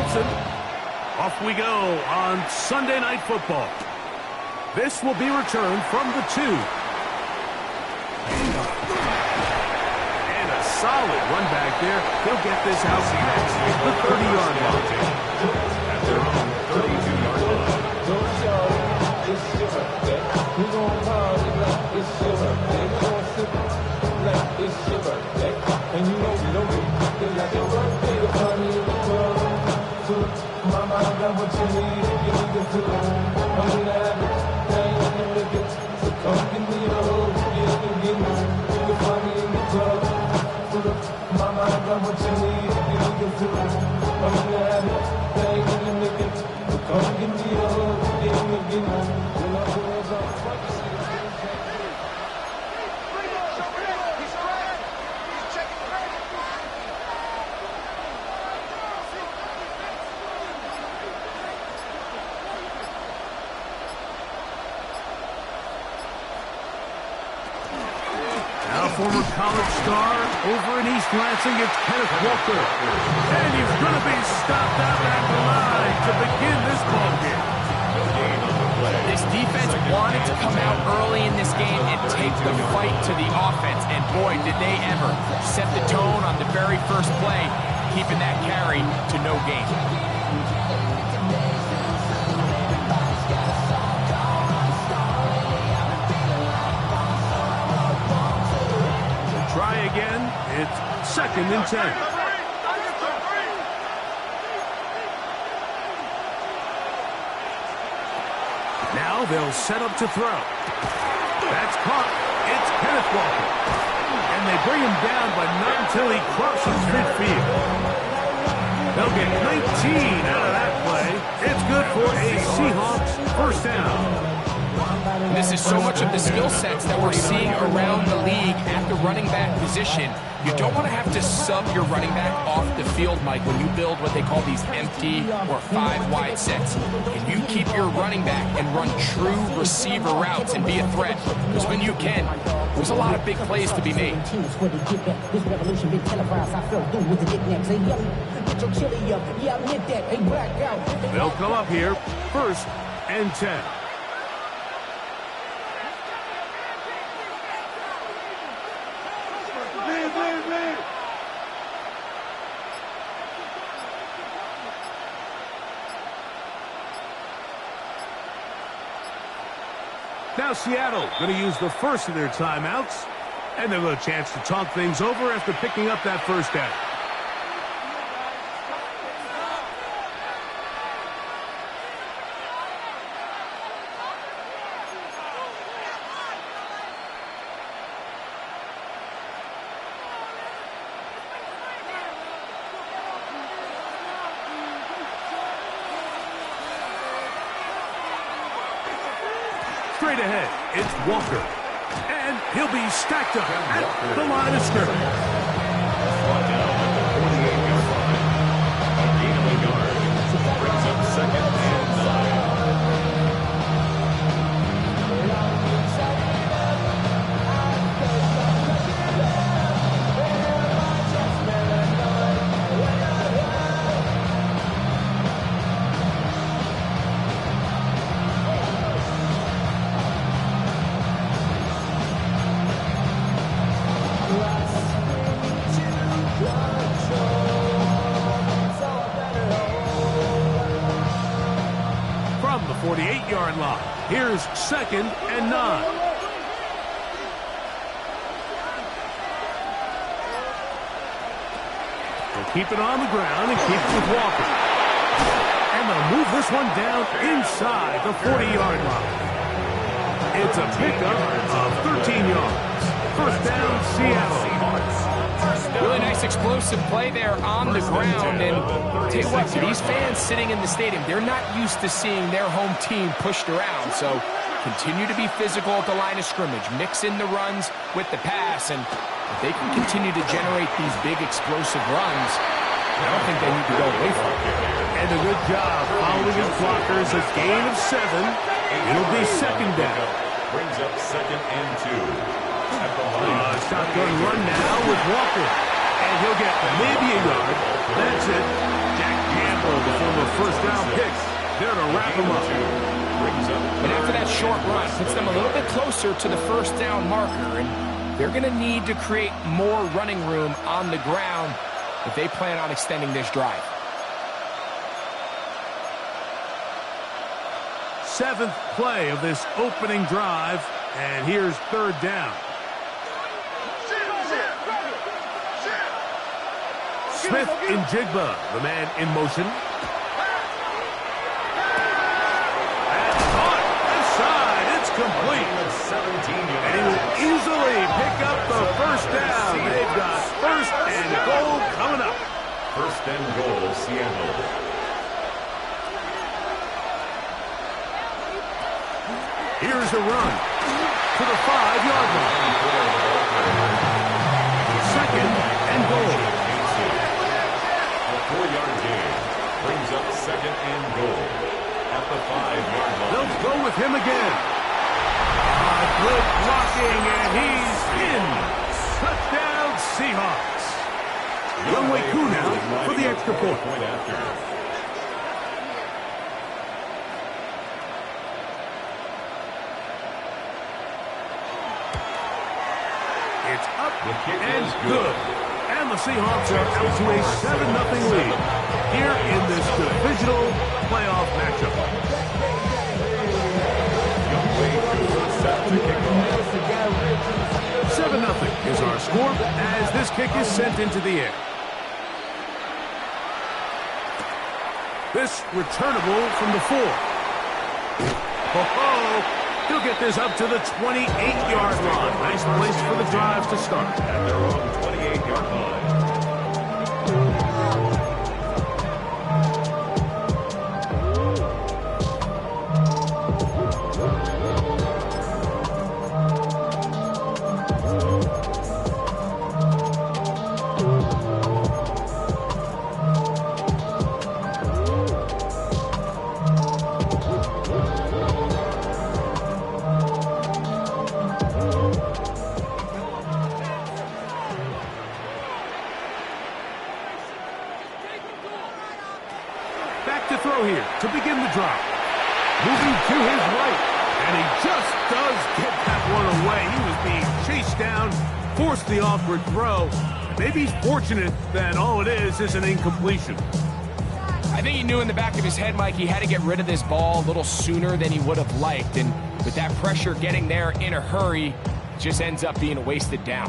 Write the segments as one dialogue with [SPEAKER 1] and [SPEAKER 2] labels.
[SPEAKER 1] Johnson. Off we go on Sunday Night Football. This will be returned from the 2. And a solid run back there. He'll get this out past the 30-yard line. At their own 32-yard line. We're going to party like it's your birthday. We're going to sip like it's your birthday. And you know it's like your birthday. The party in the club. Mama, I got what you need. You need to feel it. I'm going to have it. I ain't going to get it. So come give me a hug. You can find me in the club. Mama, I got what you need. You need to feel it. I'm going to have it. I ain't going to make it. So come give me a hug. You can get it. Former college star over in East Lansing, it's Kenneth Walker. And he's going to be stopped out at the line to begin this ball game.
[SPEAKER 2] This defense wanted to come out early in this game and take the fight to the offense. And boy, did they ever set the tone on the very first play, keeping that carry to no gain.
[SPEAKER 1] Try again. It's 2nd and 10. Now they'll set up to throw. That's caught. It's Kenneth Walker. And they bring him down, but not until he crosses midfield. They'll get 19 out of that play. It's good for a Seahawks first down.
[SPEAKER 2] This is so much of the skill sets that we're seeing around the league at the running back position. You don't want to have to sub your running back off the field, Mike, when you build what they call these empty or 5-wide sets. Can you keep your running back and run true receiver routes and be a threat? Because when you can, there's a lot of big plays to be made.
[SPEAKER 1] They'll come up here, 1st and 10. Now Seattle going to use the first of their timeouts, and they'll have a chance to talk things over after picking up that first down. Straight ahead, it's Walker. And he'll be stacked up at the line of scrimmage. Brings up 2nd and 9. From the 48-yard line, here's 2nd and 9. They'll keep it on the ground and keep it with Walker. And they'll move this one down inside the 40-yard line. It's a pickup of 13 yards. First down, Seattle.
[SPEAKER 2] Really nice explosive play there on the ground. And tell you what, for these fans sitting in the stadium, they're not used to seeing their home team pushed around. So continue to be physical at the line of scrimmage. Mix in the runs with the pass. And if they can continue to generate these big explosive runs, I don't think they need to go away from it.
[SPEAKER 1] And a good job following his blockers. A gain of 7. It'll be 2nd down.
[SPEAKER 3] Brings up 2nd and 2.
[SPEAKER 1] Shotgun run now with Walker. And he'll get maybe a yard. That's it. Jack Campbell, the
[SPEAKER 4] first down pick. There to wrap them up.
[SPEAKER 2] And after that short run, puts them a little bit closer to the first down marker. And they're going to need to create more running room on the ground if they plan on extending this drive.
[SPEAKER 4] 7th play of this opening drive, and here's third down. Smith in Jigba, the man in motion. And caught inside, it's complete. And he will easily pick up the first down. They've got first and goal coming up.
[SPEAKER 3] First and goal, Seattle.
[SPEAKER 4] Here's a run to the 5-yard line. Second and goal.
[SPEAKER 3] A 4-yard gain brings up second and goal at the 5-yard line.
[SPEAKER 4] They'll go with him again. Good blocking, and he's in. Touchdown, Seahawks. Young Wei Koo now for the extra point. After. It's up and good. And the Seahawks are out to a 7-0 lead here in this divisional playoff matchup. 7-0 is our score as this kick is sent into the air. This returnable from the 4. Oh, he'll get this up to the 28-yard line. Nice place for the drives to start.
[SPEAKER 3] At their own 28-yard line.
[SPEAKER 4] Here to begin the drive. Moving to his right, and he just does get that one away. He was being chased down, forced the awkward throw. Maybe he's fortunate that all it is an incompletion.
[SPEAKER 2] I think he knew in the back of his head, Mike, he had to get rid of this ball a little sooner than he would have liked. And with that pressure getting there in a hurry, it just ends up being a wasted down.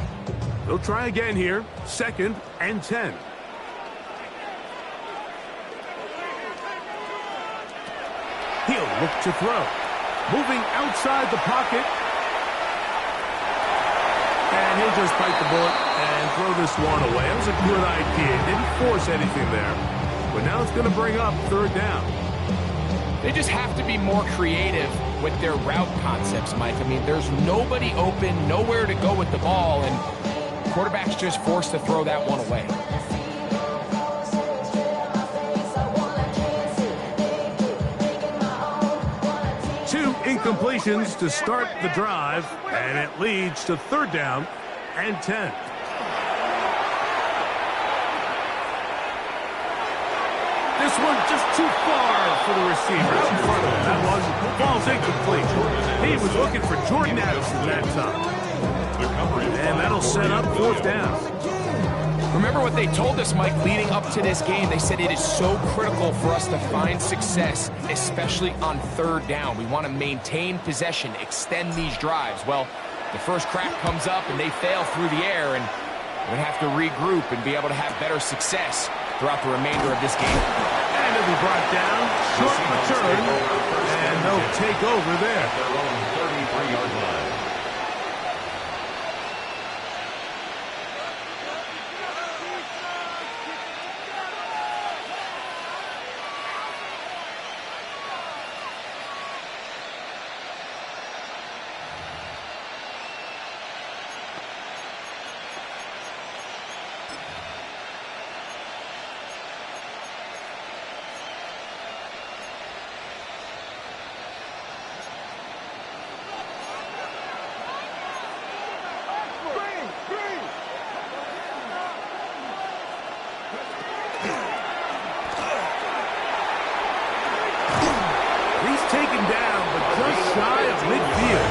[SPEAKER 4] They'll try again here. 2nd and 10. He'll look to throw. Moving outside the pocket. And he'll just bite the bullet and throw this one away. It was a good idea. Didn't force anything there. But now it's going to bring up third down.
[SPEAKER 2] They just have to be more creative with their route concepts, Mike. I mean, there's nobody open, nowhere to go with the ball, and quarterback's just forced to throw that one away.
[SPEAKER 4] Incompletions to start the drive, and it leads to third down and 10. This one just too far for the receiver. Out in front of him. That one falls incomplete. He was looking for Jordan Addison that time. And that'll set up fourth down.
[SPEAKER 2] Remember what they told us, Mike, leading up to this game. They said it is so critical for us to find success, especially on third down. We want to maintain possession, extend these drives. Well, the first crack comes up and they fail through the air, and we're going to have to regroup and be able to have better success throughout the remainder of this game.
[SPEAKER 4] And it'll be brought down, short return, and they'll take over there.
[SPEAKER 3] At their own 33-yard line.
[SPEAKER 4] just shy of midfield.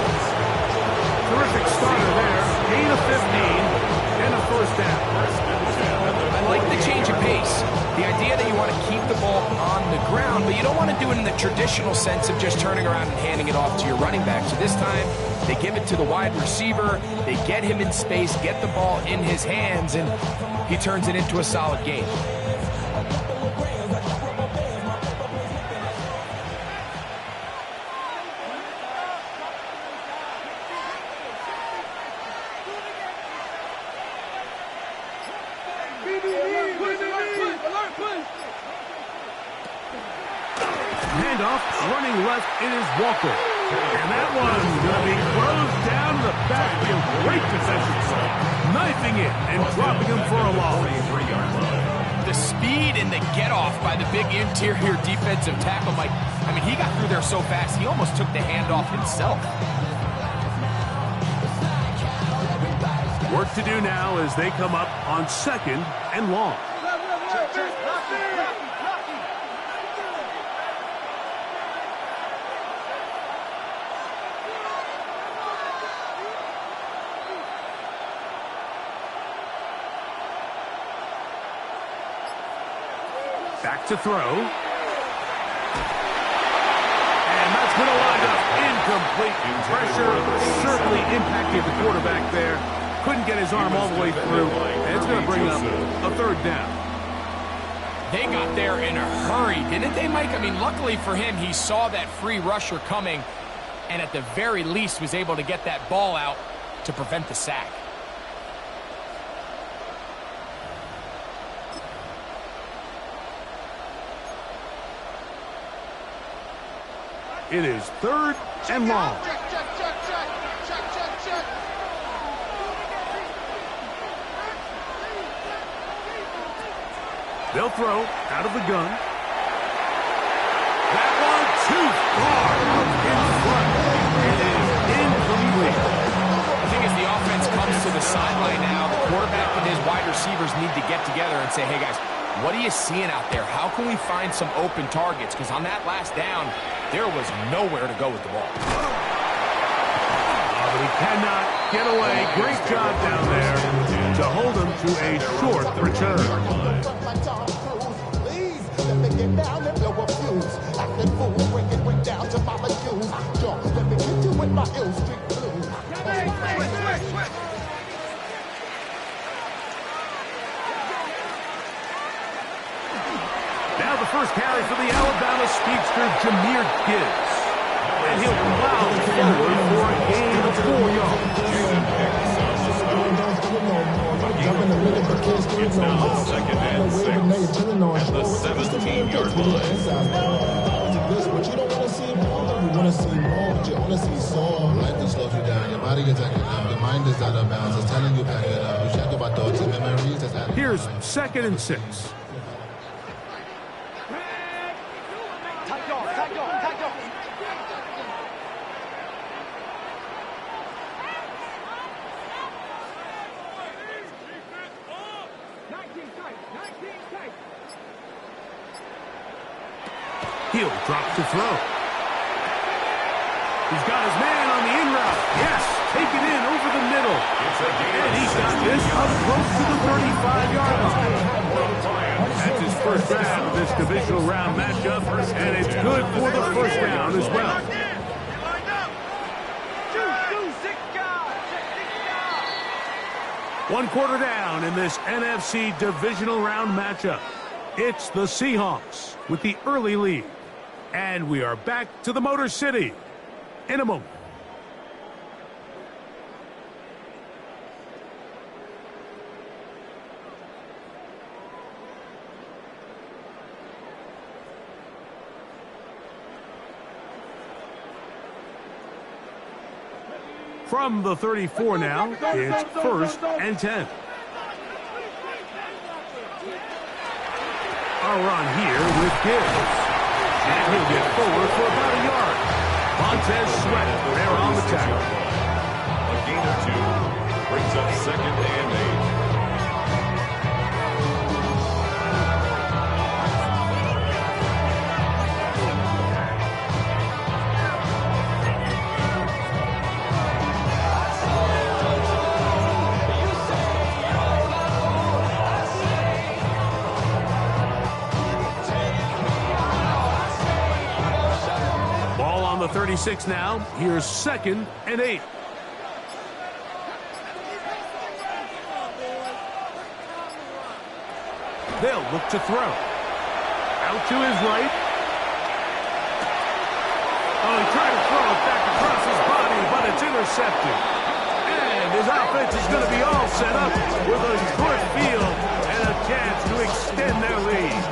[SPEAKER 4] Terrific starter there. Gain of 15 and a first down.
[SPEAKER 2] I like the change of pace. The idea that you want to keep the ball on the ground, but you don't want to do it in the traditional sense of just turning around and handing it off to your running back. So this time, they give it to the wide receiver, they get him in space, get the ball in his hands, and he turns it into a solid game.
[SPEAKER 4] Handoff, running left, it is Walker. And that one's going to be closed down the backfield. Great possession. Knifing it and dropping him for a loss.
[SPEAKER 2] The speed and the get-off by the big interior defensive tackle, Mike. I mean, he got through there so fast, he almost took the handoff himself.
[SPEAKER 4] Work to do now as they come up on 2nd and long. Back to throw. And that's going to wind up incomplete. Pressure certainly impacted the quarterback there. Couldn't get his arm all the way through. And it's going to bring up a 3rd down.
[SPEAKER 2] They got there in a hurry, didn't they, Mike? I mean, luckily for him, he saw that free rusher coming and at the very least was able to get that ball out to prevent the sack.
[SPEAKER 4] It is 3rd and long. They'll throw out of the gun. That one too far in front. It is incomplete.
[SPEAKER 2] I think as the offense comes to the sideline now, the quarterback and his wide receivers need to get together and say, hey guys, what are you seeing out there? How can we find some open targets? Because on that last down, there was nowhere to go with the ball.
[SPEAKER 4] Oh, but he cannot get away. Great job down there to hold him to a short return. Now the first carry for the Alabama speedster, Jahmyr Gibbs. And he'll plow forward for a gain of 4 yards.
[SPEAKER 3] It's now 2nd and 6 at the 17-yard line.
[SPEAKER 5] But you don't want to see more. You want to see more, but you only see some. Life just slows you down. Your body is acting up. Your mind is out of bounds. It's telling you back it up. You check about thoughts and memories. That's out of
[SPEAKER 4] Here's 2nd and 6. He'll drop to throw. He's got his man on the in route. Yes, taken in over the middle. And he's got this up close to the 35-yard line. That's his first grab of this divisional round matchup, and it's good for the first down as well. One quarter down in this NFC divisional round matchup. It's the Seahawks with the early lead. And we are back to the Motor City in a moment. From the 34 now, it's 1st and 10. A run here with Gibbs. And he'll get forward for about a yard. Montez Sweat there on the tackle.
[SPEAKER 3] A gain of 2 brings up 2nd and 8.
[SPEAKER 4] the 36 now. Here's 2nd and 8. They'll look to throw. Out to his right. Oh, he tried to throw it back across his body, but it's intercepted. And his offense is going to be all set up with a short field and a chance to extend their lead.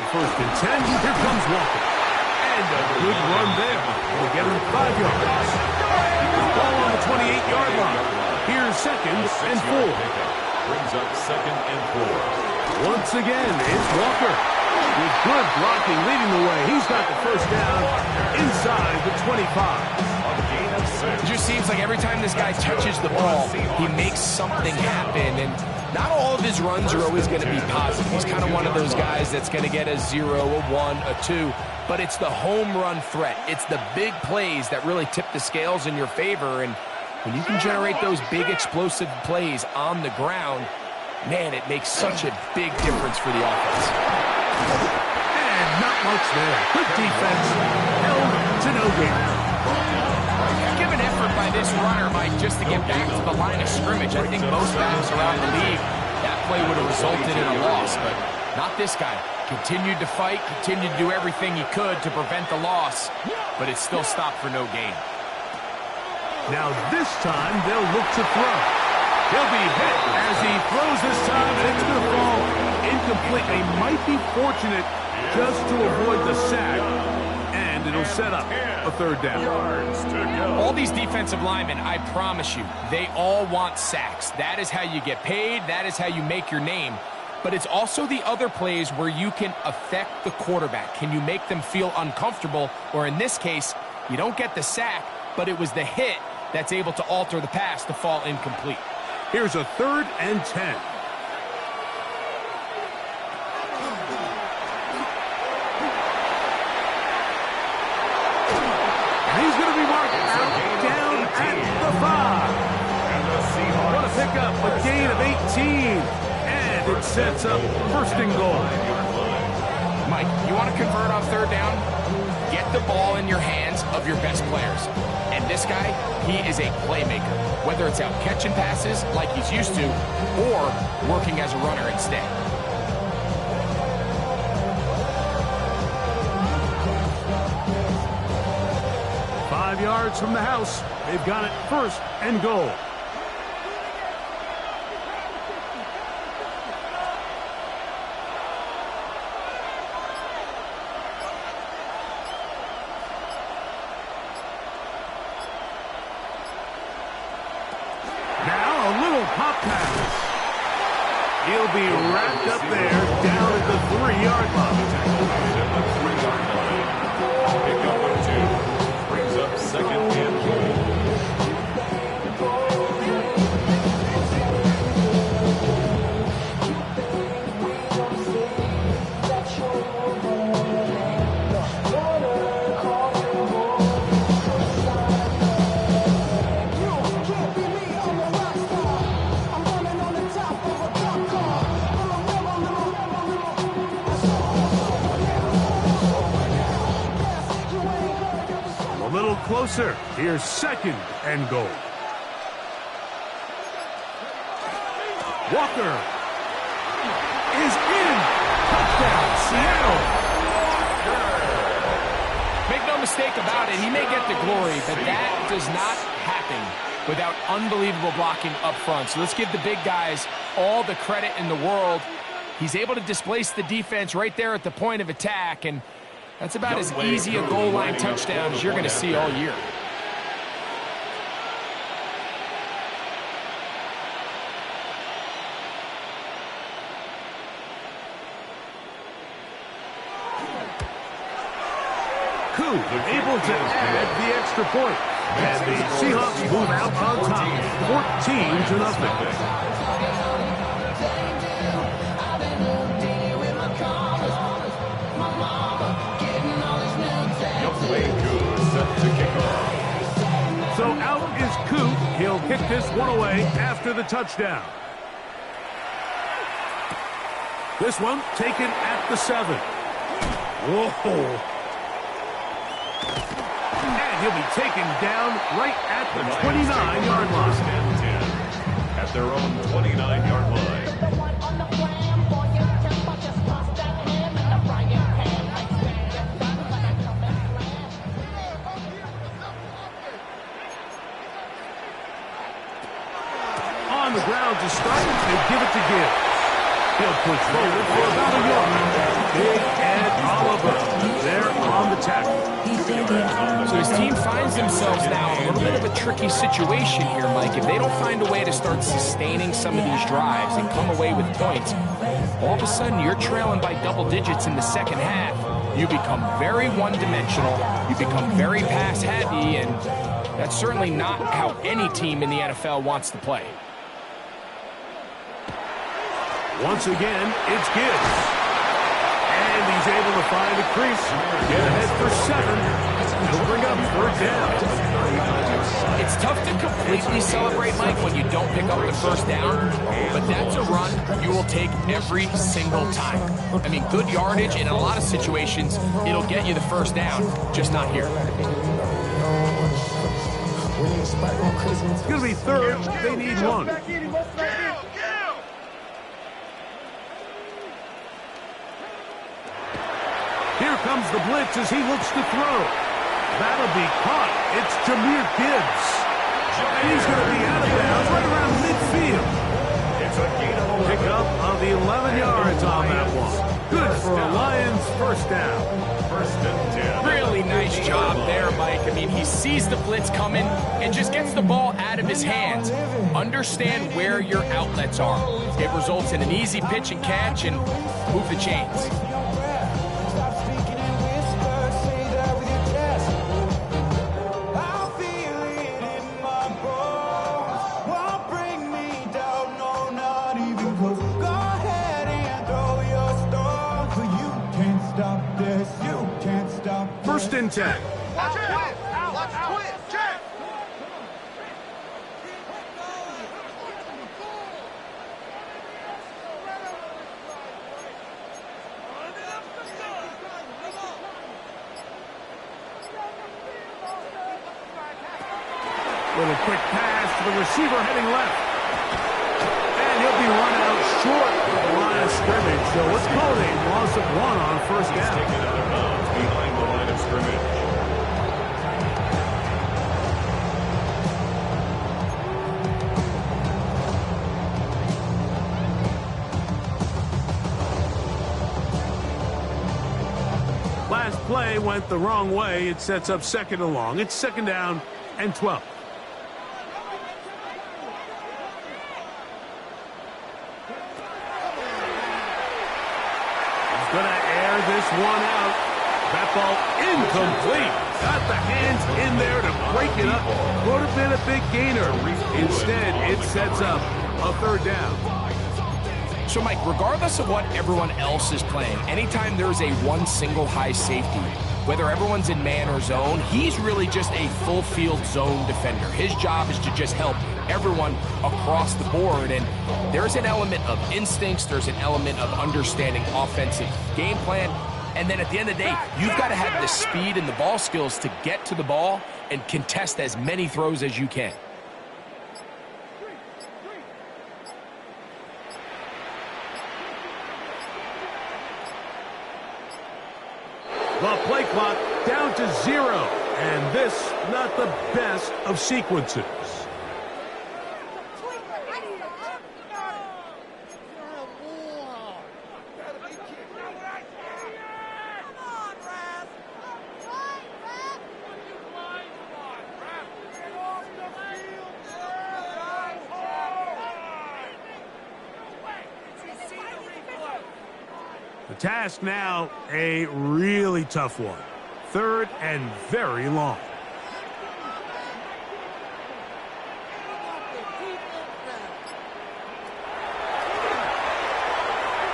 [SPEAKER 4] First and 10, here comes Walker. And a good run there. We'll get him 5 yards. Ball on the 28-yard line. Here's 2nd and 4.
[SPEAKER 3] Brings up 2nd and 4.
[SPEAKER 4] Once again, it's Walker. With good blocking leading the way, he's got the first down inside the 25.
[SPEAKER 2] It just seems like every time this guy touches the ball, he makes something happen. And not all of his runs are always going to be positive. He's kind of one of those guys that's going to get a 0, a 1, a 2. But it's the home run threat. It's the big plays that really tip the scales in your favor. And when you can generate those big explosive plays on the ground, man, it makes such a big difference for the offense.
[SPEAKER 4] And not much there. Good defense. Held to no gain.
[SPEAKER 2] Give an effort by this runner, Mike, just to get back to the line of scrimmage. I think most backs around the league, that play would have resulted in a loss, but not this guy. Continued to fight, continued to do everything he could to prevent the loss, but it still stopped for no gain.
[SPEAKER 4] Now this time, they'll look to throw. He'll be hit as he throws this time, and it's going to fall incomplete. They might be fortunate just to avoid the sack, and it'll set up a 3rd down.
[SPEAKER 2] All these defensive linemen, I promise you, they all want sacks. That is how you get paid. That is how you make your name. But it's also the other plays where you can affect the quarterback. Can you make them feel uncomfortable? Or in this case, you don't get the sack, but it was the hit that's able to alter the pass to fall incomplete.
[SPEAKER 4] Here's a 3rd and 10. He's going to be marked out down at the 5.
[SPEAKER 3] And the Seahawks.
[SPEAKER 4] What a pickup, a gain of 18. And it sets up 1st and goal.
[SPEAKER 2] Mike, you want to convert on 3rd down? Get the ball in your hands of your best players. And this guy, he is a playmaker. Whether it's out catching passes like he's used to or working as a runner instead.
[SPEAKER 4] Yards from the house. They've got it 1st and goal. Now a little pop pass. He'll be wrapped up there down at the 3-yard line.
[SPEAKER 3] Pick up of 2. Brings up 2nd and goal.
[SPEAKER 4] Closer. Here's 2nd and goal. Walker is in. Touchdown, Seattle.
[SPEAKER 2] Make no mistake about it, he may get the glory, but that does not happen without unbelievable blocking up front. So let's give the big guys all the credit in the world. He's able to displace the defense right there at the point of attack, and that's about as easy a goal line touchdown as you're going to see all year.
[SPEAKER 4] able to add the extra point. And the Seahawks move out on top, 14-0. So out is Coop. He'll kick this one away after the touchdown. This one taken at the 7. Whoa. And he'll be taken down right at the 29-yard line.
[SPEAKER 3] At their own 29-yard line.
[SPEAKER 4] On the ground to start, they give it to Gibbs. He'll push forward for about a yard. Big Ed Oliver there on the tackle.
[SPEAKER 2] So his team finds themselves now in a little bit of a tricky situation here, Mike. If they don't find a way to start sustaining some of these drives and come away with points, all of a sudden you're trailing by double digits in the second half. You become very one-dimensional. You become very pass-heavy, and that's certainly not how any team in the NFL wants to play.
[SPEAKER 4] Once again, it's Gibbs. And he's able to find a crease. Get ahead for 7. He'll bring up 3rd down.
[SPEAKER 2] It's tough to completely celebrate, Mike, when you don't pick up the first down. But that's a run you will take every single time. I mean, good yardage, and in a lot of situations, it'll get you the first down, just not here.
[SPEAKER 4] It's going to be 3rd. They need 1. Here comes the blitz as he looks to throw. That'll be caught. It's Jahmyr Gibbs. And he's going to be out of bounds right around midfield.
[SPEAKER 3] It's a gain
[SPEAKER 4] Pick up of 11 yards on that one. Good for a Lions first down.
[SPEAKER 3] 1st and 10.
[SPEAKER 2] Really nice job there, Mike. I mean, he sees the blitz coming and just gets the ball out of his hands. Understand where your outlets are. It results in an easy pitch and catch and move the chains.
[SPEAKER 4] First and 10.
[SPEAKER 6] Watch twist. Check.
[SPEAKER 4] Little quick pass to the receiver heading left. And he'll be run out short of the line of scrimmage. So let's call it a loss of 1 on first down.
[SPEAKER 3] Taken out of bounds behind the line of scrimmage.
[SPEAKER 4] Last play went the wrong way. It sets up 2nd and long. It's 2nd down and 12. Going to air this one out. That ball incomplete. Got the hands in there to break it up. Would have been a big gainer. Instead, it sets up a 3rd down.
[SPEAKER 2] So, Mike, regardless of what everyone else is playing, anytime there's a one single high safety, whether everyone's in man or zone, he's really just a full field zone defender. His job is to just help everyone across the board, and there's an element of instincts, there's an element of understanding offensive game plan, and then at the end of the day, you've got to have the speed and the ball skills to get to the ball and contest as many throws as you can.
[SPEAKER 4] Well, play clock down to 0, and this not the best of sequences. The task now, a really tough one. 3rd and very long.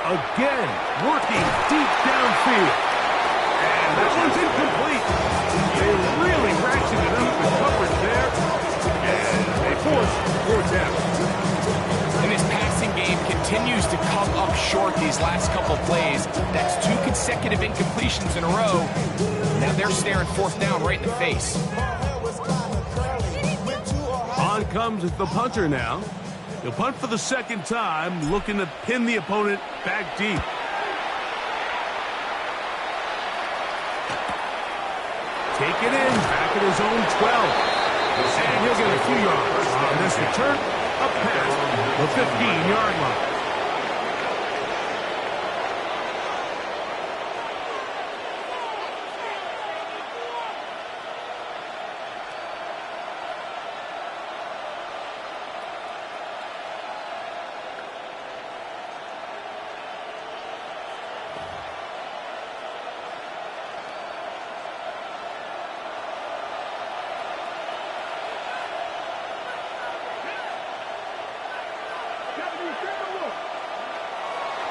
[SPEAKER 4] Again, working deep downfield. And that one's incomplete. They really ratcheted up the coverage there. And they forced 4th down.
[SPEAKER 2] And this passing game continues to come up short these last couple plays. That's 2 consecutive incompletions in a row. Now they're staring 4th down right in the face.
[SPEAKER 4] On comes the punter now. He'll punt for the 2nd time, looking to pin the opponent back deep. Take it in, back at his own 12. And he'll get a few yards on this return, up past the 15-yard line.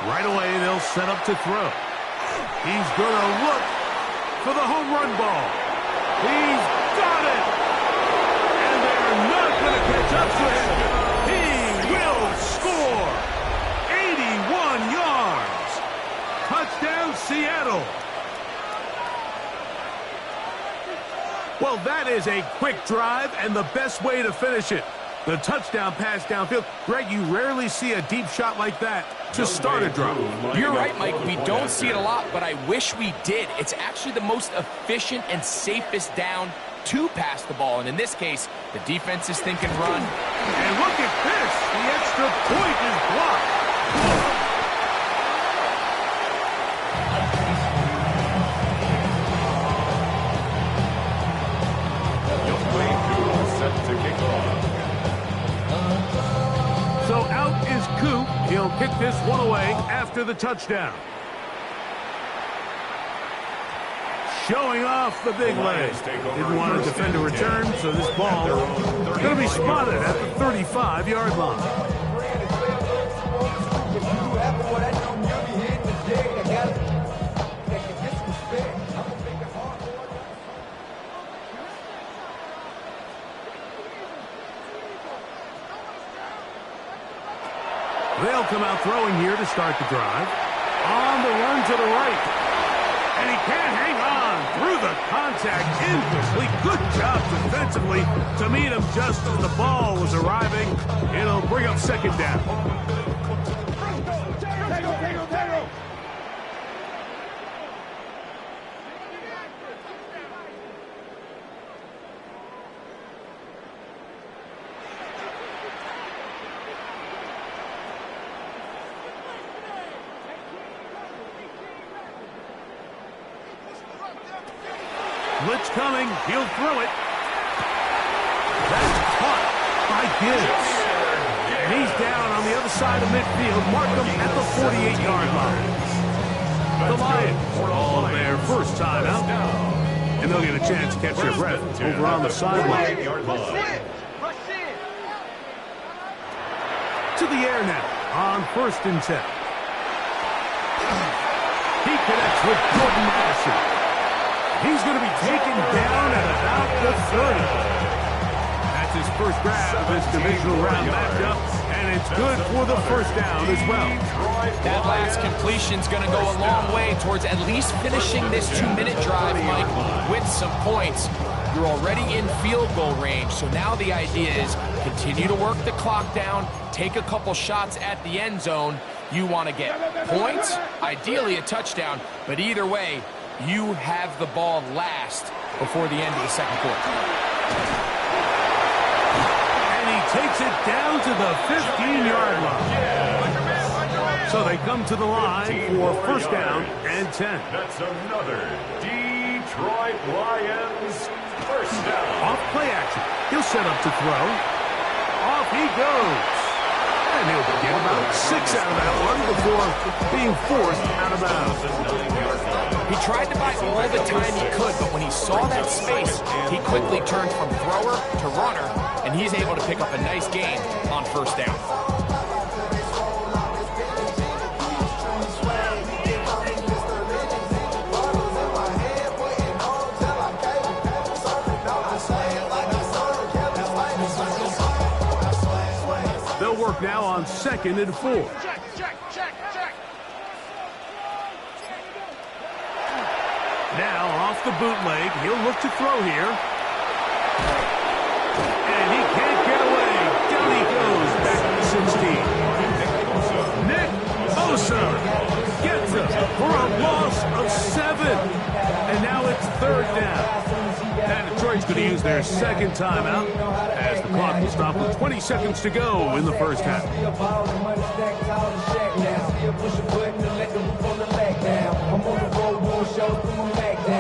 [SPEAKER 4] Right away, they'll set up to throw. He's going to look for the home run ball. He's got it! And they're not going to catch up to him. He will score! 81 yards! Touchdown, Seattle! Well, that is a quick drive and the best way to finish it. The touchdown pass downfield. Greg, you rarely see a deep shot like that to start a drive.
[SPEAKER 2] You're right, Mike. We don't see it a lot, but I wish we did. It's actually the most efficient and safest down to pass the ball. And in this case, the defense is thinking run.
[SPEAKER 4] And look at this. The extra point is blocked.
[SPEAKER 3] Set to kick off.
[SPEAKER 4] So out is Coop. He'll kick this one away after the touchdown. Showing off the big leg. Didn't want to defend a return, so this ball is going to be spotted at the 35-yard line. They'll come out throwing here to start the drive. On the run to the right. And he can't hang on through the contact. Incomplete. Good job defensively to meet him just as the ball was arriving. It'll bring up 2nd down. Blitz coming. He'll throw it. That's caught by Gibbs. And he's down on the other side of midfield. Mark him at the 48-yard line. The Lions are all their first time out. And they'll get a chance to catch their breath over on the sideline. To the air now on 1st and 10. He connects with Jordan Madison. He's going to be taken down at about the 30. That's his first grab of this divisional round matchup, and it's good for the 1st down as well.
[SPEAKER 2] That last completion's going to go a long way towards at least finishing this 2-minute drive, Mike, with some points. You're already in field goal range, so now the idea is continue to work the clock down, take a couple shots at the end zone. You want to get points, ideally a touchdown, but either way, you have the ball last before the end of the 2nd quarter.
[SPEAKER 4] And he takes it down to the 15-yard line. So they come to the line for 1st down and 10.
[SPEAKER 3] That's another Detroit Lions 1st down.
[SPEAKER 4] Off play action. He'll set up to throw. Off he goes. And he'll get about 6 out of that one before being forced out of bounds.
[SPEAKER 2] He tried to buy all the time he could, but when he saw that space, he quickly turned from thrower to runner, and he's able to pick up a nice gain on first down.
[SPEAKER 4] They'll work now on 2nd and 4. Now off the bootleg, he'll look to throw here. And he can't get away. Down he goes, back to the 16. Nick Bosa gets him for a loss of 7. And now it's 3rd down. And Detroit's going to use their 2nd timeout as the clock will stop with 20 seconds to go in the first half.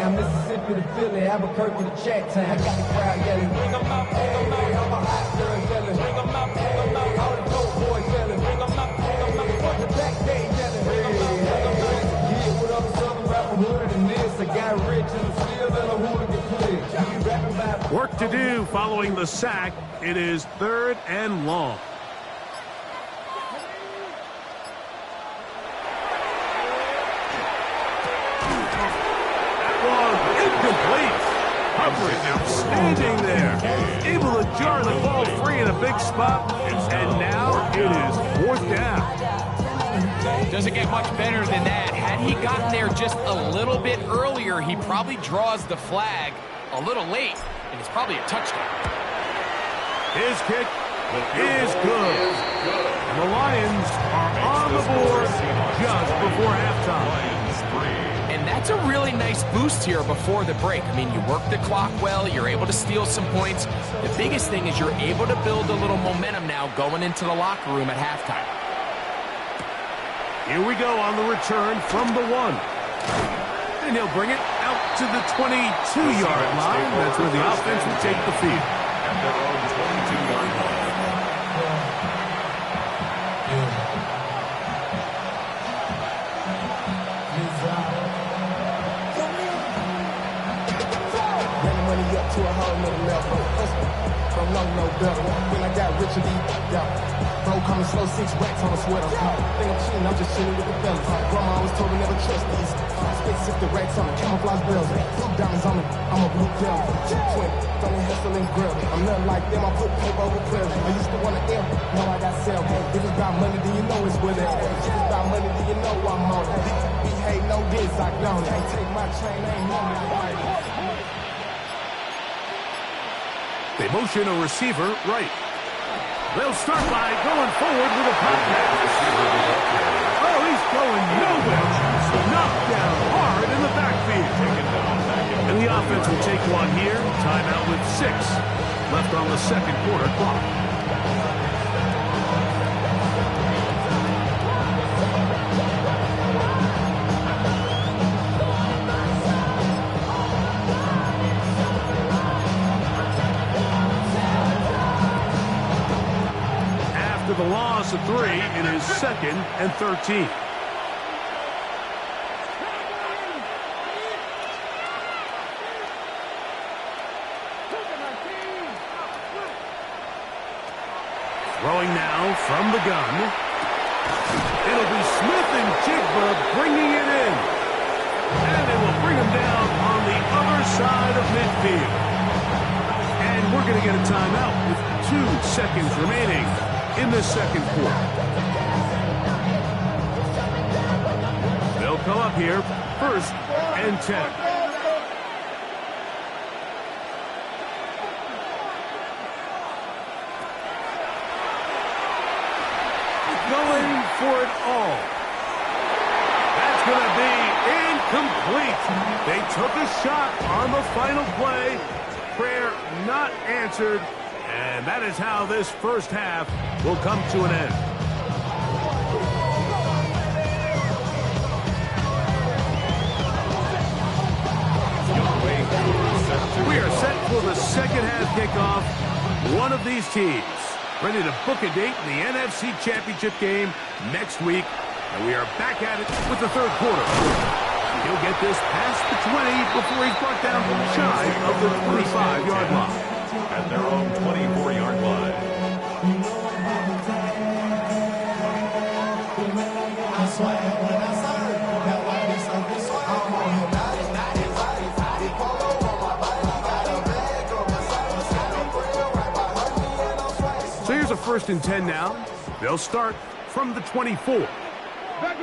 [SPEAKER 1] Mississippi to Philly, Albuquerque to Chattown. I got the crowd yelling, bring them out, bring them out. All my hot girls yelling, bring them out, bring them out. All the dope boys yelling, bring them out, bring them out. Front to back, they yelling, bring them out, bring them out. Yeah, what other southern rapper hood than this? I got rich and still in a hooligan pledge. You rapping about
[SPEAKER 4] work to do following the sack. It is 3rd and long. Incomplete. Humphrey outstanding there. Able to jar the ball free in a big spot. And now it is 4th down.
[SPEAKER 2] Doesn't get much better than that. Had he gotten there just a little bit earlier, he probably draws the flag a little late, and it's probably a touchdown.
[SPEAKER 4] His kick is good. And the Lions are on the board just before halftime.
[SPEAKER 2] And that's a really nice boost here before the break. I mean, you work the clock well, you're able to steal some points. The biggest thing is you're able to build a little momentum now going into the locker room at halftime.
[SPEAKER 4] Here we go on the return from the 1. And he'll bring it out to the 22-yard line. That's where the offense will take the field.
[SPEAKER 3] At their own 22-yard line.
[SPEAKER 1] to a whole nother level. From low, no better. When I got rich and bro, coming slow, 6 racks on a sweater. Think I'm cheating, I'm just chilling with the fellas. Grandma always told me never trust these. Space 50 racks on the camouflage bells. Blue diamonds on me, I'm a blue devil. Twin, don't hustle and grill. I'm nothing like them, I put paper over clear. I used to want to M, now I got sell. If it's about money, then you know it's with it. If it's about money, then you know I'm on it. Behave, no diss, I don't. Can't take my chain, ain't on it.
[SPEAKER 4] They motion a receiver right. They'll start by going forward with a pop pass. Oh, he's going nowhere. Knocked down hard in the backfield. And the offense will take one here. Timeout with 6 left on the second quarter clock. After the loss of 3, it is 2nd and 13. Throwing now from the gun. It'll be Smith and Jigba bringing it in. And it will bring him down on the other side of midfield. And we're going to get a timeout with 2 seconds remaining in the second quarter. They'll come up here, 1st and 10. Going for it all. That's going to be incomplete. They took a shot on the final play. Prayer not answered. And that is how this first half will come to an end. We are set for the second half kickoff. One of these teams ready to book a date in the NFC Championship game next week. And we are back at it with the third quarter. He'll get this past the 20 before he's brought down shy of the 25-yard line.
[SPEAKER 3] At their own 24-yard line.
[SPEAKER 4] So here's a 1st and 10 now. They'll start from the 24.
[SPEAKER 6] Back,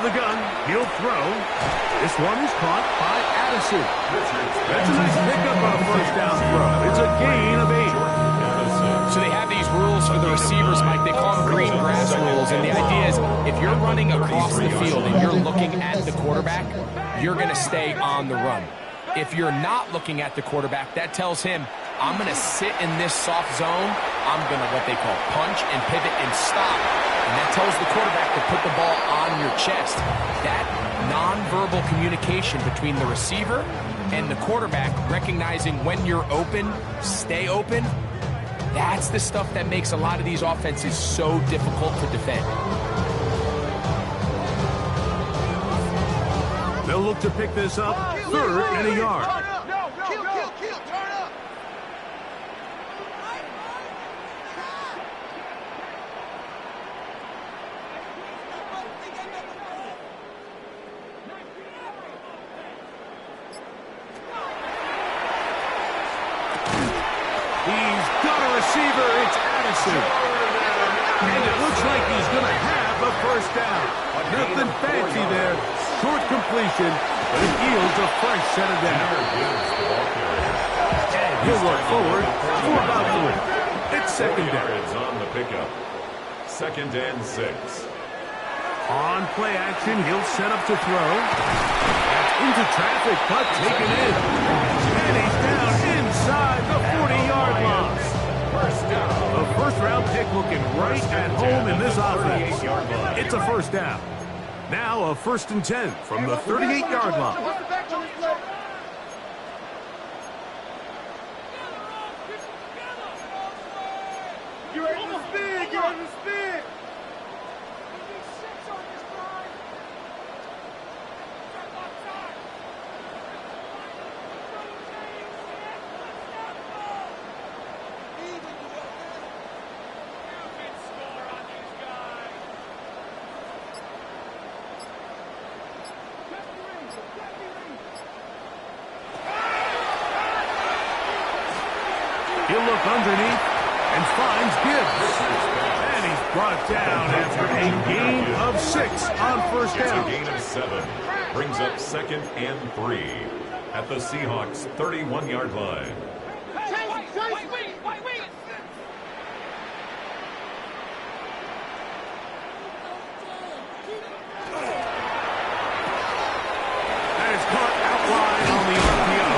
[SPEAKER 4] The gun, he'll throw. This one is caught by Addison. That's a nice pickup on a 1st down throw. It's a gain of 8.
[SPEAKER 2] So they have these rules for the receivers, Mike. They call them green grass rules. And the idea is if you're running across the field and you're looking at the quarterback, you're going to stay on the run. If you're not looking at the quarterback, that tells him, I'm going to sit in this soft zone. I'm going to what they call punch and pivot and stop. And that tells the quarterback to put the ball on your chest. That nonverbal communication between the receiver and the quarterback, recognizing when you're open, stay open, that's the stuff that makes a lot of these offenses so difficult to defend.
[SPEAKER 4] They'll look to pick this up 3rd and a yard.
[SPEAKER 6] Kill, turn up.
[SPEAKER 4] He's got a receiver. It's Addison. And it looks like he's going to have a 1st down. Nothing fancy there. Short completion, but it yields a fresh set of down. And he'll work forward for about 3. It's 2nd down.
[SPEAKER 3] On the pickup. 2nd and 6.
[SPEAKER 4] On play action, he'll set up to throw. That's into traffic, but taken in. And he's down inside the 40-yard line. A 1st-round pick looking right at home in this offense. It's a 1st down. Now a 1st and 10 from the 38-yard line.
[SPEAKER 6] Get ready to spin.
[SPEAKER 4] He'll look underneath and finds Gibbs. And he's brought down after a gain of 6 on 1st down.
[SPEAKER 3] It's a gain of 7. Brings up 2nd and 3 at the Seahawks 31-yard line.
[SPEAKER 4] That is caught outline on the RGO.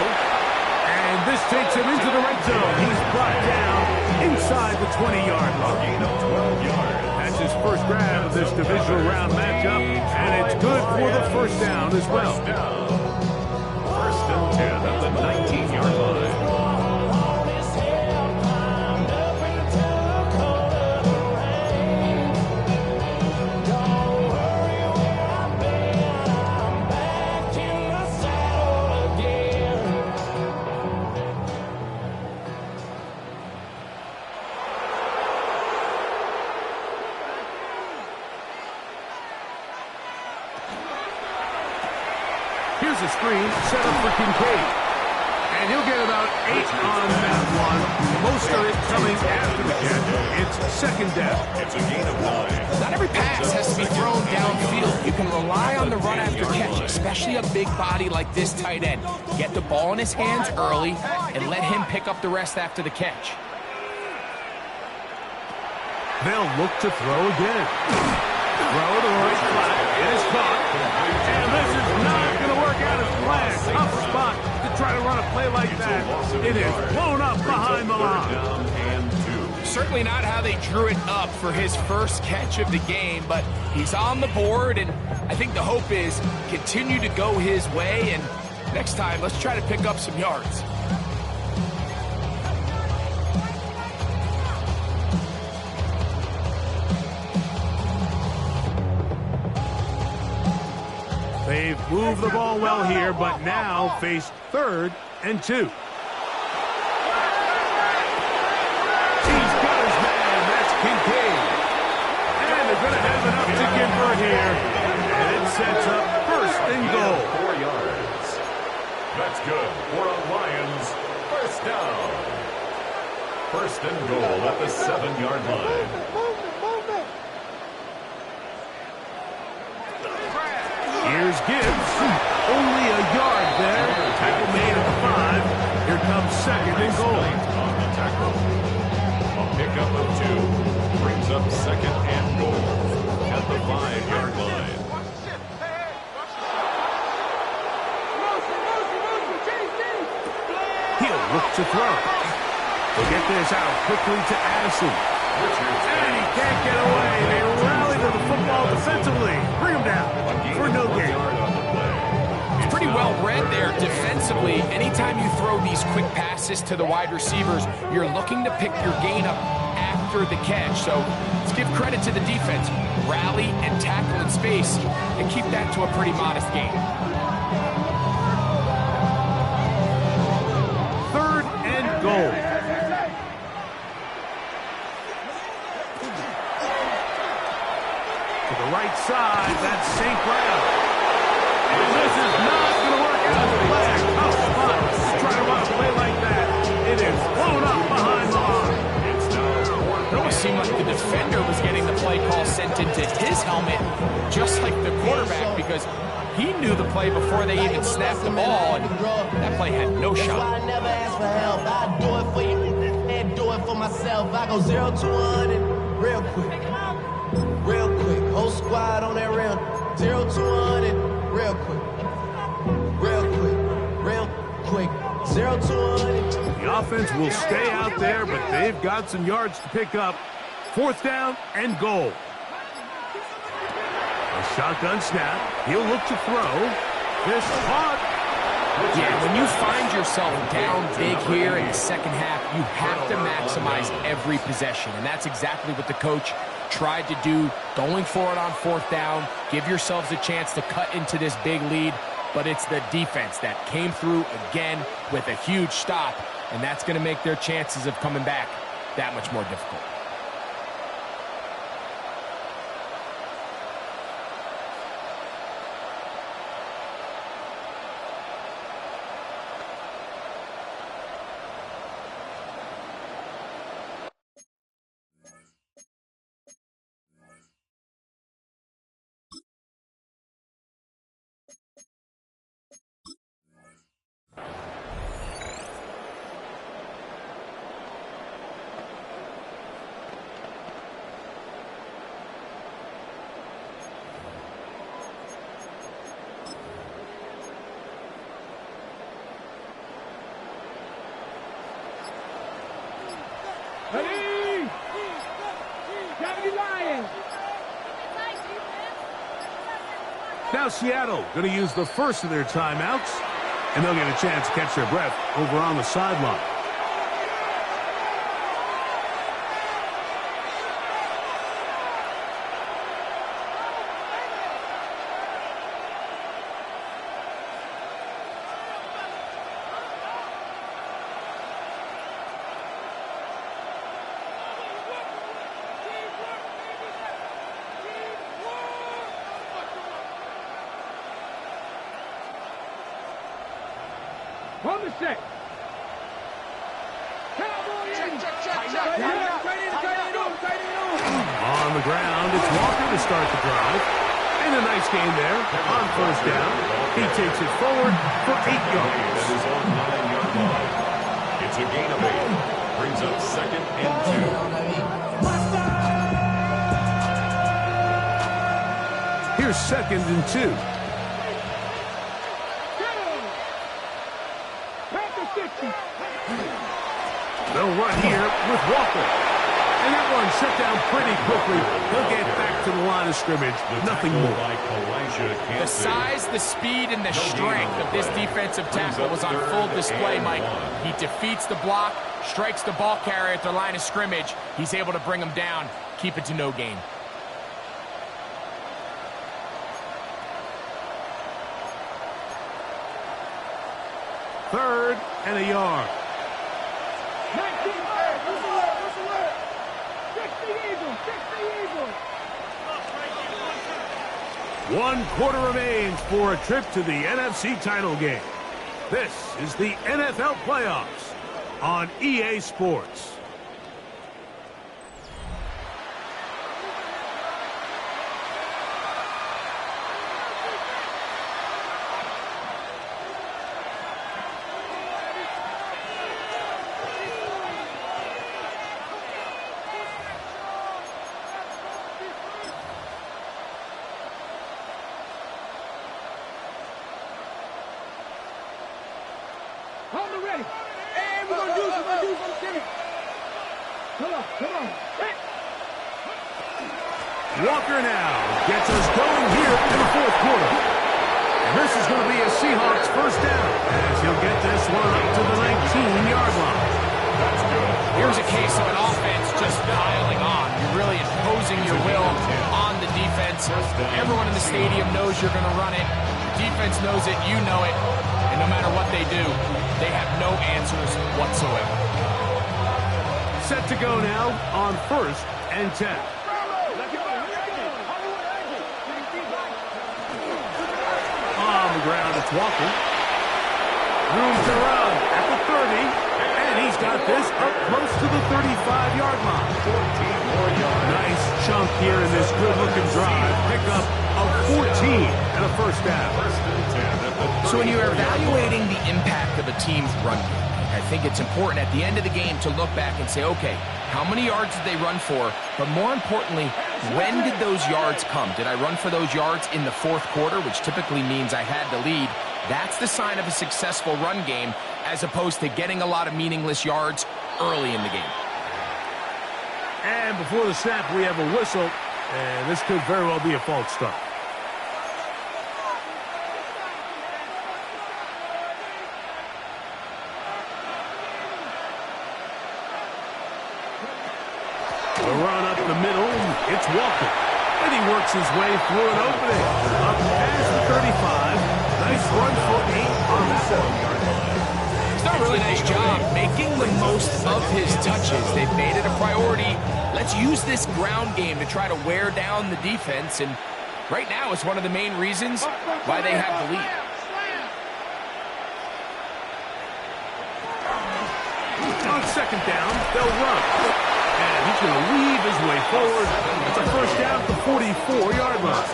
[SPEAKER 4] And this takes him into the red zone. He's brought down inside the 20-yard line.
[SPEAKER 3] Gain of 12 yards.
[SPEAKER 4] That's his 1st grab of this divisional round matchup, and it's good for the 1st down as well.
[SPEAKER 3] 1st and 10 at the 19-yard line.
[SPEAKER 4] Here's a screen set up for Kincaid. And he'll get about 8 on that one. Most of it coming after the catch. It's 2nd down.
[SPEAKER 3] It's a gain of 9.
[SPEAKER 2] Not every pass has to be thrown downfield. You can rely on the run after catch, especially a big body like this tight end. Get the ball in his hands early and let him pick up the rest after the catch.
[SPEAKER 4] They'll look to throw again. Throw to the right flat. It is caught. And this is not It is blown up behind the line.
[SPEAKER 3] Down and 2.
[SPEAKER 2] Certainly not how they drew it up for his first catch of the game, but he's on the board, and I think the hope is continue to go his way, and next time, let's try to pick up some yards.
[SPEAKER 4] They've moved the ball well here, but now face 3rd and 2. He's got his man. That's Kincaid. And they're going to have enough to convert here. And it sets up 1st and goal.
[SPEAKER 3] 4 yards. That's good for a Lions first down. 1st and goal at the 7-yard line.
[SPEAKER 4] Here's Gibbs. Only a yard there. Tackle made at the 5. Here comes 2nd and goal.
[SPEAKER 3] On the tackle. A pickup of 2 brings up 2nd and goal at the 5-yard line.
[SPEAKER 4] He'll look to throw. They'll get this out quickly to Addison. And he can't get away. They rally to the football defensively. Bring him down for no gain.
[SPEAKER 2] It's pretty well read there defensively. Anytime you throw these quick passes to the wide receivers, you're looking to pick your gain up after the catch. So let's give credit to the defense. Rally and tackle in space and keep that to a pretty modest gain.
[SPEAKER 4] 3rd and goal. To the right side, that's St. Brown. And this is not going to work out. Flag, tough spot. Try to run a play like that. It is blown up behind the line.
[SPEAKER 2] It almost seemed like the defender was getting the play call sent into his helmet, just like the quarterback, because he knew the play before they even snapped the ball, and that play had no shot.
[SPEAKER 7] I never ask for help. I do it for you and do it for myself. I go 0 to 100 real quick. Real quick. Whole squad on that rail. 0 to 100 real quick. Real quick. Real quick. 0 to 100.
[SPEAKER 4] The offense will stay out there, but they've got some yards to pick up. 4th down and goal. A shotgun snap. He'll look to throw. This caught.
[SPEAKER 2] Yeah, when you find yourself down big here in the second half, you have to maximize every possession, and that's exactly what the coach tried to do, going for it on 4th down. Give yourselves a chance to cut into this big lead, but it's the defense that came through again with a huge stop, and that's going to make their chances of coming back that much more difficult.
[SPEAKER 6] Ready? County Lions.
[SPEAKER 4] Now Seattle going to use the first of their timeouts, and they'll get a chance to catch their breath over on the sideline.
[SPEAKER 6] On the set. Cowboy in.
[SPEAKER 4] On the ground, it's Walker to start the drive. And a nice gain there on 1st down. He takes it forward for 8 yards.
[SPEAKER 3] That is on 9-yard line. It's a gain of 8. Brings up 2nd and 2.
[SPEAKER 4] Here's 2nd and 2. they'll run here with Walker. And that one shut down pretty quickly. He'll get back to the line of scrimmage. Nothing more.
[SPEAKER 2] The size, the speed, and the strength of this defensive tackle was on full display, Mike. He defeats the block, strikes the ball carrier at the line of scrimmage. He's able to bring him down, keep it to no gain.
[SPEAKER 4] Third and a yard.
[SPEAKER 6] 19 Eagles.
[SPEAKER 4] 1 quarter remains for a trip to the NFC title game. This is the NFL playoffs on EA Sports.
[SPEAKER 6] Hold it ready. And we're going to do some Jimmy. Come on. Hey.
[SPEAKER 4] Walker now gets us going here in the fourth quarter. And this is going to be a Seahawks first down as he'll get this one up to the 19-yard line.
[SPEAKER 2] Here's a case of an offense just piling on. You're really imposing your will on the defense. Everyone in the stadium knows you're going to run it. The defense knows it. You know it. And no matter what they do, they have no answers whatsoever.
[SPEAKER 4] Set to go now on 1st and 10. On the ground, it's Walker. Room to run at the 30. And he's got this up close to the 35-yard line. 14 more yards. Nice chunk here in this good-looking drive. Pick up of 14 and a first down.
[SPEAKER 2] So when you're evaluating the impact of a team's run game, I think it's important at the end of the game to look back and say, okay, how many yards did they run for? But more importantly, when did those yards come? Did I run for those yards in the fourth quarter, which typically means I had to lead? That's the sign of a successful run game, as opposed to getting a lot of meaningless yards early in the game.
[SPEAKER 4] And before the snap, we have a whistle, and this could very well be a false start. The run up the middle, it's Walker. And he works his way through an opening. Up past the 35. Nice run for 8 on that one.
[SPEAKER 2] He's done a really nice job making the most of his touches. They've made it a priority. Let's use this ground game to try to wear down the defense. And right now it's one of the main reasons why they have the lead.
[SPEAKER 4] On second down, they'll run. And he's going to weave his way forward. It's a first down at the 44-yard line.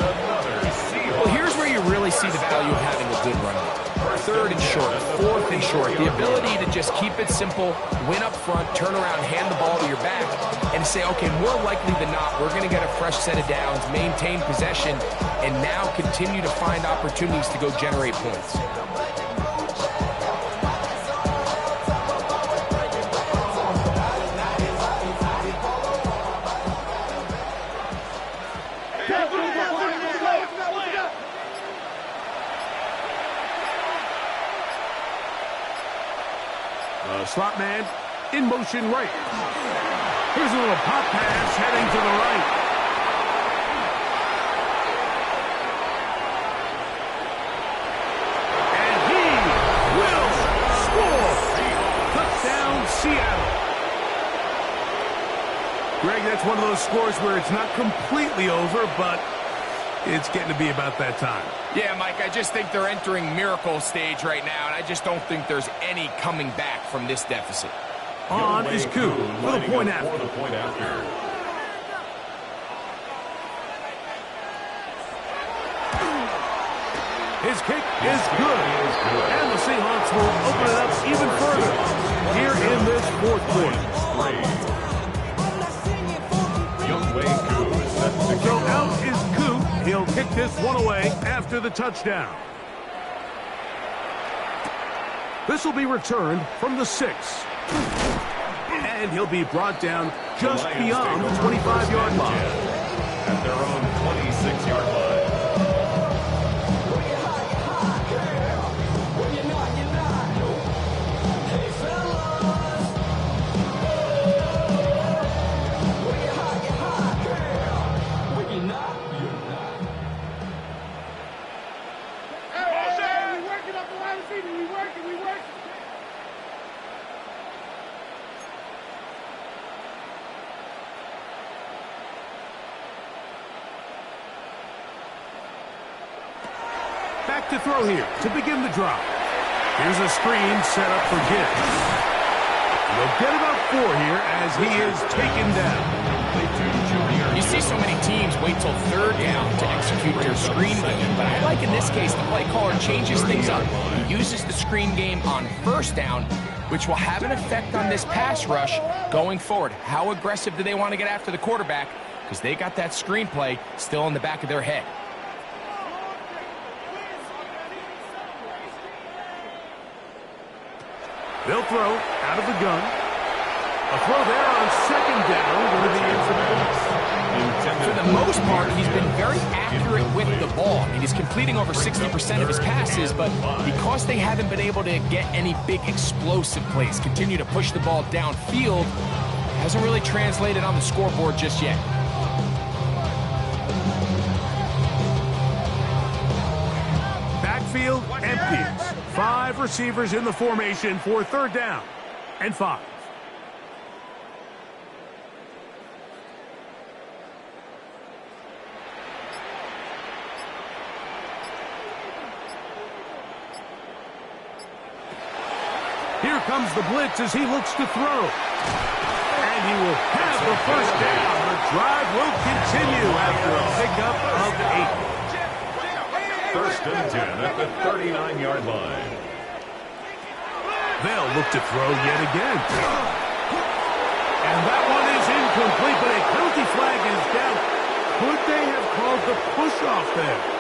[SPEAKER 2] Well, here's where you really see the value of having a good run game. 3rd and short, 4th and short. The ability to just keep it simple, win up front, turn around, hand the ball to your back, and say, okay, more likely than not, we're going to get a fresh set of downs, maintain possession, and now continue to find opportunities to go generate points.
[SPEAKER 4] Slot man in motion right. Here's a little pop pass heading to the right. And he will score. Touchdown, Seattle. Greg, that's one of those scores where it's not completely over, but it's getting to be about that time.
[SPEAKER 2] Yeah, Mike, I just think they're entering miracle stage right now, and I just don't think there's any coming back from this deficit.
[SPEAKER 4] On is Koo for the point after. His kick is good. And the Seahawks will open it up even further here in this fourth quarter. So out is Koo. He'll kick this one away after the touchdown. This will be returned from the 6. And he'll be brought down just beyond the 25-yard line.
[SPEAKER 3] At their own 26-yard line.
[SPEAKER 4] Back to throw here to begin the drop. Here's a screen set up for Gibbs. He'll get about 4 here as he is taken down.
[SPEAKER 2] You see so many teams wait till 3rd down to execute their screen game, but I like in this case the play caller changes things up. He uses the screen game on 1st down, which will have an effect on this pass rush going forward. How aggressive do they want to get after the quarterback? Because they got that screenplay still in the back of their head.
[SPEAKER 4] They'll throw out of the gun. A throw there on 2nd down going to be incomplete.
[SPEAKER 2] For the most part, he's been very accurate with the ball. I mean, he's completing over 60% of his passes, but because they haven't been able to get any big explosive plays, continue to push the ball downfield, hasn't really translated on the scoreboard just yet.
[SPEAKER 4] Backfield empties. 5 receivers in the formation for 3rd down and 5. Here comes the blitz as he looks to throw. And he will have the 1st down. The drive will continue after a pickup of 8.
[SPEAKER 3] 1st and 10 at the 39-yard line.
[SPEAKER 4] They'll look to throw yet again. And that one is incomplete, but a penalty flag is down. Could they have called the push-off there?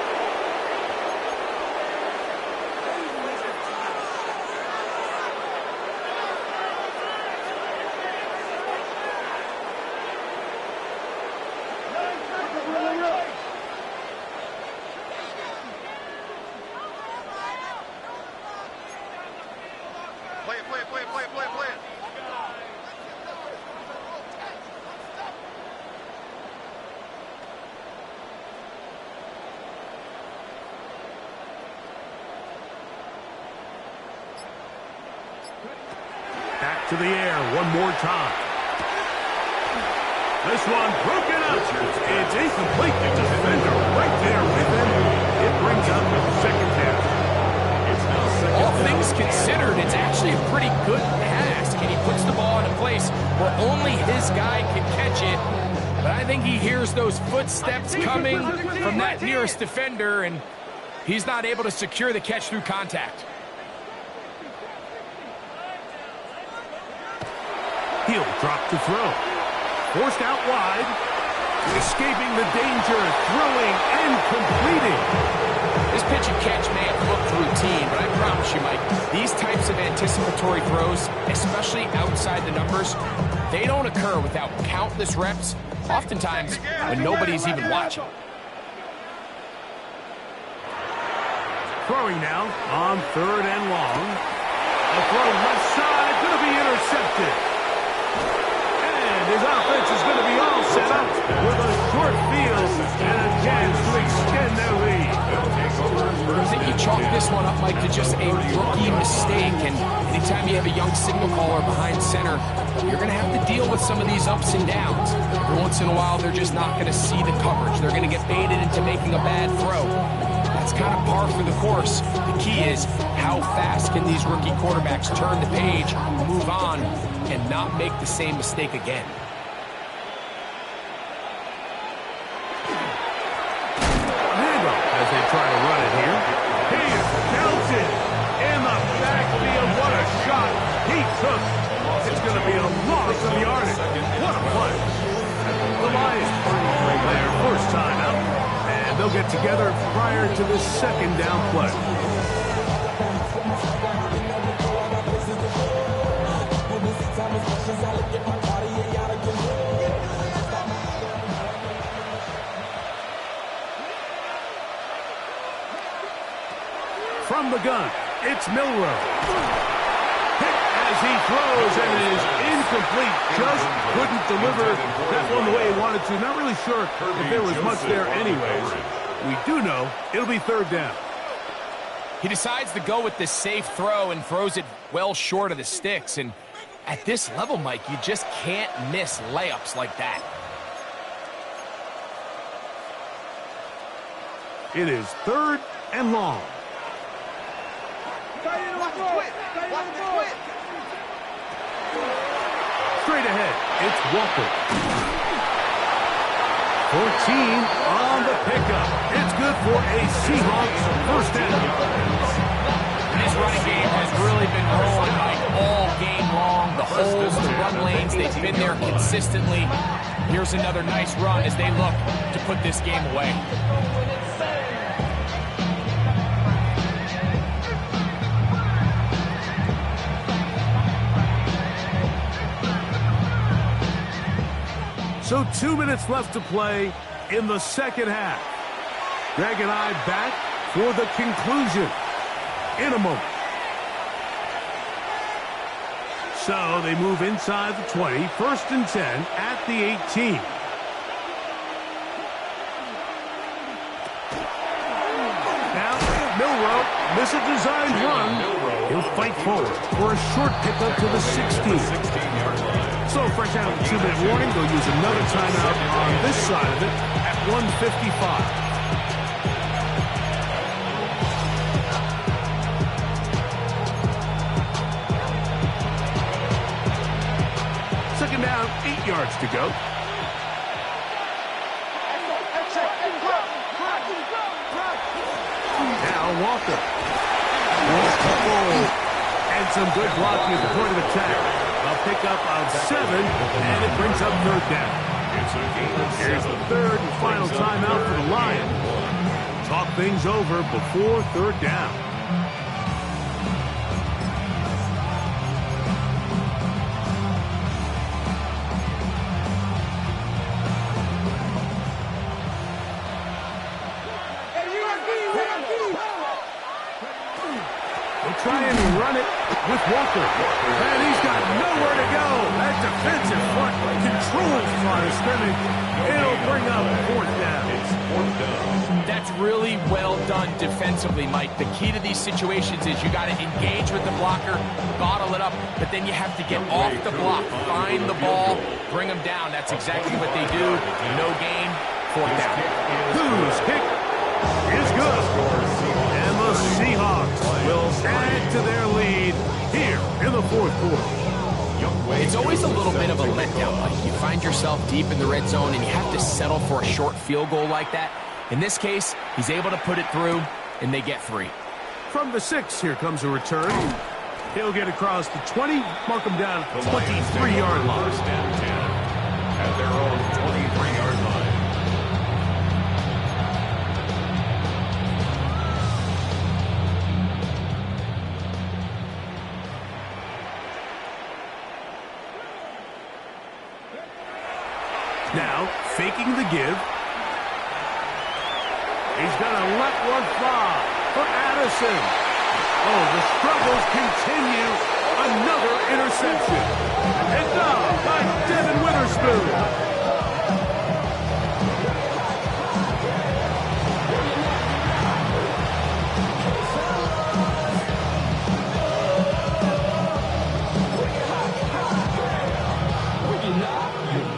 [SPEAKER 4] Back to the air one more time. This one broken up. It's incomplete. The defender right there with him. It brings up the 2nd down.
[SPEAKER 3] It's now 2nd
[SPEAKER 2] All
[SPEAKER 3] down.
[SPEAKER 2] things considered, it's actually a pretty good pass, and he puts the ball in a place where only his guy can catch it. But I think he hears those footsteps coming from that nearest defender, and he's not able to secure the catch through contact.
[SPEAKER 4] He'll drop to throw. Forced out wide. Escaping the danger. Throwing and completing.
[SPEAKER 2] This pitch and catch may have looked routine, but I promise you, Mike, these types of anticipatory throws, especially outside the numbers, they don't occur without countless reps, oftentimes when nobody's even watching.
[SPEAKER 4] Throwing now on 3rd and long. A throw left side. Going to be intercepted. His offense is going to be all set up with a short field and a chance to extend their lead.
[SPEAKER 2] I think you chalk this one up, Mike, to just a rookie mistake. And anytime you have a young signal caller behind center, you're going to have to deal with some of these ups and downs. Every once in a while, they're just not going to see the coverage. They're going to get baited into making a bad throw. That's kind of par for the course. The key is how fast can these rookie quarterbacks turn the page, move on, and not make the same mistake again.
[SPEAKER 4] Handoff as they try to run it here. Here's Kelton in the backfield. What a shot he took. It's going to be a loss of yardage. What a play. The Lions bring their 1st time out, and they'll get together prior to the 2nd down play. From the gun, it's Milroe. Hit as he throws, and it is incomplete. Just couldn't deliver that one the way he wanted to. Not really sure if there was much there anyways. We do know it'll be third down.
[SPEAKER 2] He decides to go with this safe throw and throws it well short of the sticks. And at this level, Mike, you just can't miss layups like that.
[SPEAKER 4] It is third and long. Straight ahead, it's Walker. 14 on the pickup. It's good for a Seahawks first down.
[SPEAKER 2] This running game has really been rolling like all game long. The holes, the run lanes, they've been there consistently. Here's another nice run as they look to put this game away.
[SPEAKER 4] So 2 minutes left to play in the second half. Greg and I back for the conclusion in a moment. So they move inside the 20, 1st and 10 at the 18. Now Milroe, miss a designed run. He'll fight forward for a short pickup to the 16. So fresh out of the 2-minute warning, they'll use another timeout on this side of it at 1:55. Second down, 8 yards to go. Now Walker. And some good blocking at the point of attack. A pickup of 7, and it brings up third down. Here's the third and final timeout for the Lions. Talk things over before third down. They'll try and run it with Walker. And he's got nowhere to go. That defensive front controls the line of scrimmage. It'll bring up fourth down.
[SPEAKER 2] That's really well done defensively, Mike. The key to these situations is you got to engage with the blocker, bottle it up, but then you have to get off the block, find the ball, bring them down. That's exactly what they do. No gain, fourth down.
[SPEAKER 4] Whose kick is good. And the Seahawks will add to their lead here in the fourth quarter.
[SPEAKER 2] It's always a little bit of a letdown, Mike. You find yourself deep in the red zone and you have to settle for a short field goal like that. In this case, he's able to put it through, and they get 3.
[SPEAKER 4] From the 6, here comes a return. He'll get across the 20, mark him down at the 23-yard line.
[SPEAKER 3] First and 10 at their own 23-yard line.
[SPEAKER 4] Now, faking the give. He's going to let one fly for Addison. Oh, the struggles continue. Another interception. And down by Devin Witherspoon.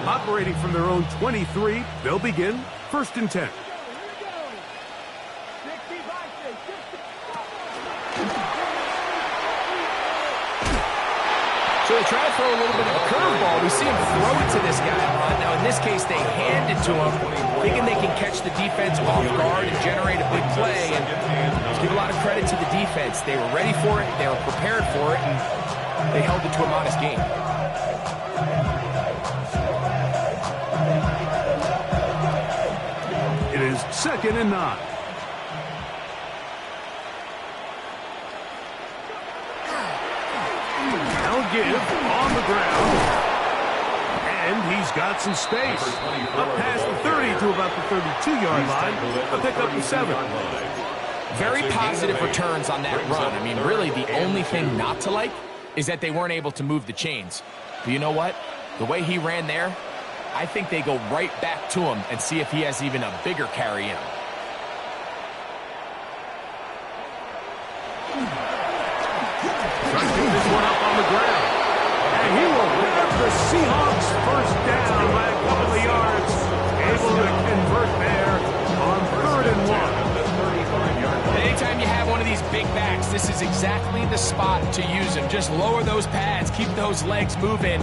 [SPEAKER 4] Operating from their own 23, they'll begin 1st and 10.
[SPEAKER 2] So they try to throw a little bit of a curveball. We see him throw it to this guy a lot. Now, in this case, they hand it to him, thinking they can catch the defense off guard and generate a big play. And give a lot of credit to the defense. They were ready for it, they were prepared for it, and they held it to a modest game.
[SPEAKER 4] It is 2nd and 9. They'll give on on the ground. And he's got some space. Up past the 30 to about the 32-yard line. A pick up to 7.
[SPEAKER 2] Very positive returns on that run. I mean, really, the only thing not to like is that they weren't able to move the chains. But you know what? The way he ran there, I think they go right back to him and see if he has even a bigger carry in him.
[SPEAKER 4] Trying to pick this one up on the ground. And he will have the Seahawks first down by a couple of yards. Able to convert there on 3rd and 1.
[SPEAKER 2] Anytime you have one of these big backs, this is exactly the spot to use him. Just lower those pads, keep those legs moving.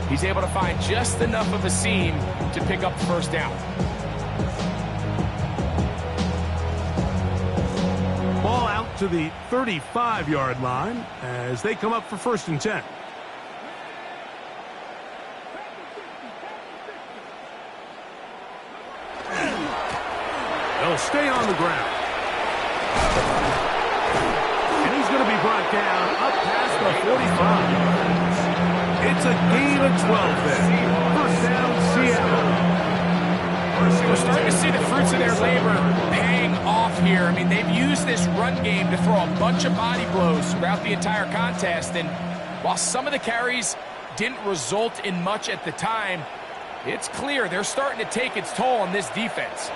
[SPEAKER 2] He's able to find just enough of a seam to pick up the first down.
[SPEAKER 4] Ball out to the 35-yard line as they come up for 1st and 10. They'll stay on the ground. And he's going to be brought down up past the 45. It's a gain of 12 there. 1st down, Seattle.
[SPEAKER 2] We're starting to see the fruits of their labor paying off here. I mean, they've used this run game to throw a bunch of body blows throughout the entire contest. And while some of the carries didn't result in much at the time, it's clear they're starting to take its toll on this defense.